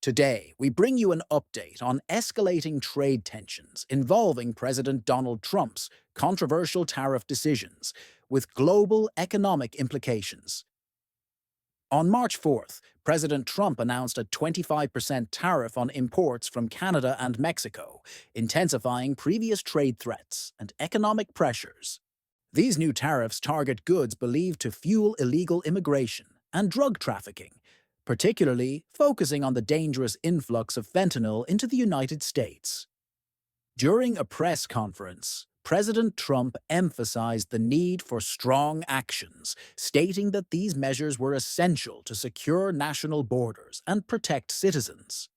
Today, we bring you an update on escalating trade tensions involving President Donald Trump's controversial tariff decisions with global economic implications. On March 4th, President Trump announced a 25% tariff on imports from Canada and Mexico, intensifying previous trade threats and economic pressures. These new tariffs target goods believed to fuel illegal immigration and drug trafficking, particularly focusing on the dangerous influx of fentanyl into the United States. During a press conference, President Trump emphasized the need for strong actions, stating that these measures were essential to secure national borders and protect citizens.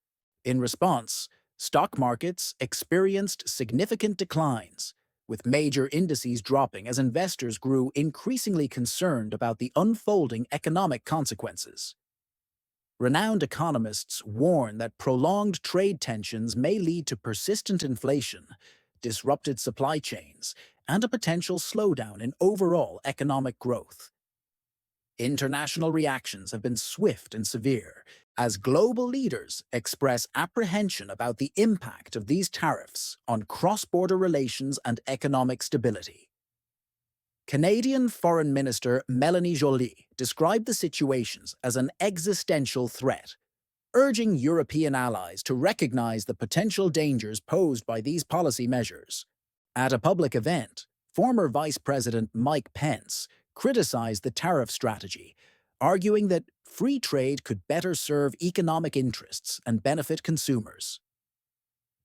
In response, stock markets experienced significant declines, with major indices dropping as investors grew increasingly concerned about the unfolding economic consequences. Renowned economists warn that prolonged trade tensions may lead to persistent inflation, disrupted supply chains, and a potential slowdown in overall economic growth. International reactions have been swift and severe, as global leaders express apprehension about the impact of these tariffs on cross-border relations and economic stability. Canadian Foreign Minister Melanie Joly described the situations as an existential threat, urging European allies to recognize the potential dangers posed by these policy measures. At a public event, former Vice President Mike Pence criticized the tariff strategy, arguing that free trade could better serve economic interests and benefit consumers.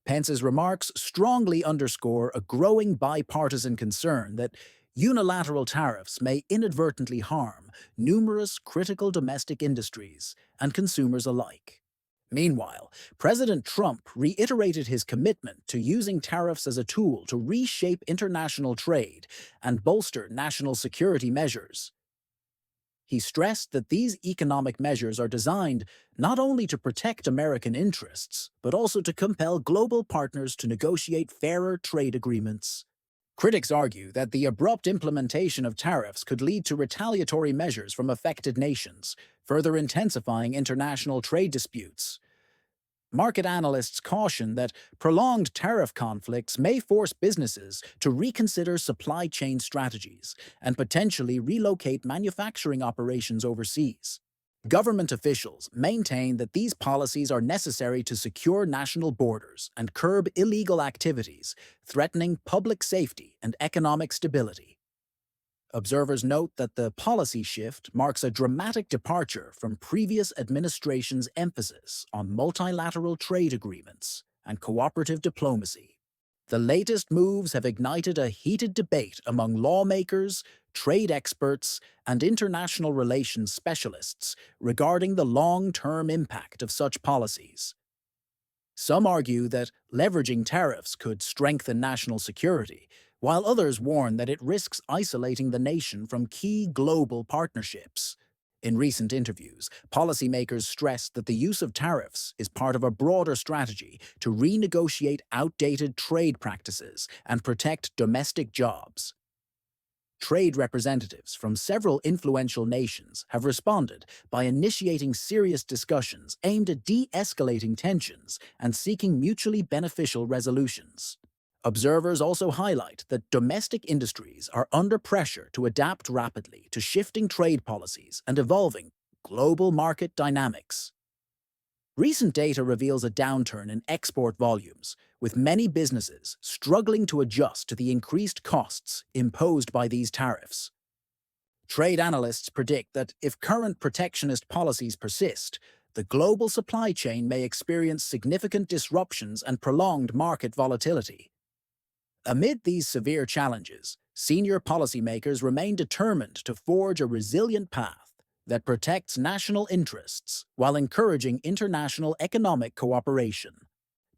Pence's remarks strongly underscore a growing bipartisan concern that unilateral tariffs may inadvertently harm numerous critical domestic industries and consumers alike. Meanwhile, President Trump reiterated his commitment to using tariffs as a tool to reshape international trade and bolster national security measures. He stressed that these economic measures are designed not only to protect American interests, but also to compel global partners to negotiate fairer trade agreements. Critics argue that the abrupt implementation of tariffs could lead to retaliatory measures from affected nations, further intensifying international trade disputes. Market analysts caution that prolonged tariff conflicts may force businesses to reconsider supply chain strategies and potentially relocate manufacturing operations overseas. Government officials maintain that these policies are necessary to secure national borders and curb illegal activities, threatening public safety and economic stability. Observers note that the policy shift marks a dramatic departure from previous administrations' emphasis on multilateral trade agreements and cooperative diplomacy. The latest moves have ignited a heated debate among lawmakers, trade experts, and international relations specialists regarding the long-term impact of such policies. Some argue that leveraging tariffs could strengthen national security, while others warn that it risks isolating the nation from key global partnerships. In recent interviews, policymakers stressed that the use of tariffs is part of a broader strategy to renegotiate outdated trade practices and protect domestic jobs. Trade representatives from several influential nations have responded by initiating serious discussions aimed at de-escalating tensions and seeking mutually beneficial resolutions. Observers also highlight that domestic industries are under pressure to adapt rapidly to shifting trade policies and evolving global market dynamics. Recent data reveals a downturn in export volumes, with many businesses struggling to adjust to the increased costs imposed by these tariffs. Trade analysts predict that if current protectionist policies persist, the global supply chain may experience significant disruptions and prolonged market volatility. Amid these severe challenges, senior policymakers remain determined to forge a resilient path that protects national interests while encouraging international economic cooperation.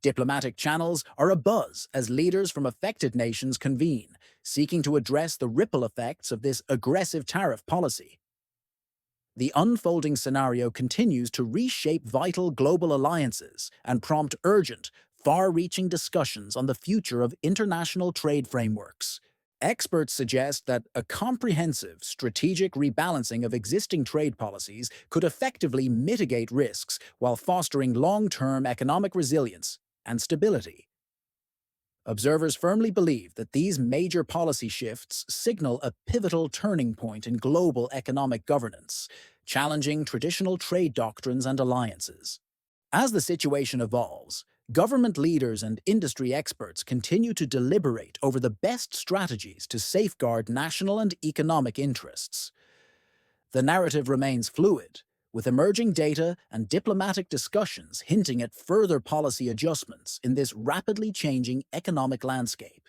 Diplomatic channels are abuzz as leaders from affected nations convene, seeking to address the ripple effects of this aggressive tariff policy. The unfolding scenario continues to reshape vital global alliances and prompt urgent, far-reaching discussions on the future of international trade frameworks. Experts suggest that a comprehensive, strategic rebalancing of existing trade policies could effectively mitigate risks while fostering long-term economic resilience and stability. Observers firmly believe that these major policy shifts signal a pivotal turning point in global economic governance, challenging traditional trade doctrines and alliances. As the situation evolves, government leaders and industry experts continue to deliberate over the best strategies to safeguard national and economic interests. The narrative remains fluid, with emerging data and diplomatic discussions hinting at further policy adjustments in this rapidly changing economic landscape.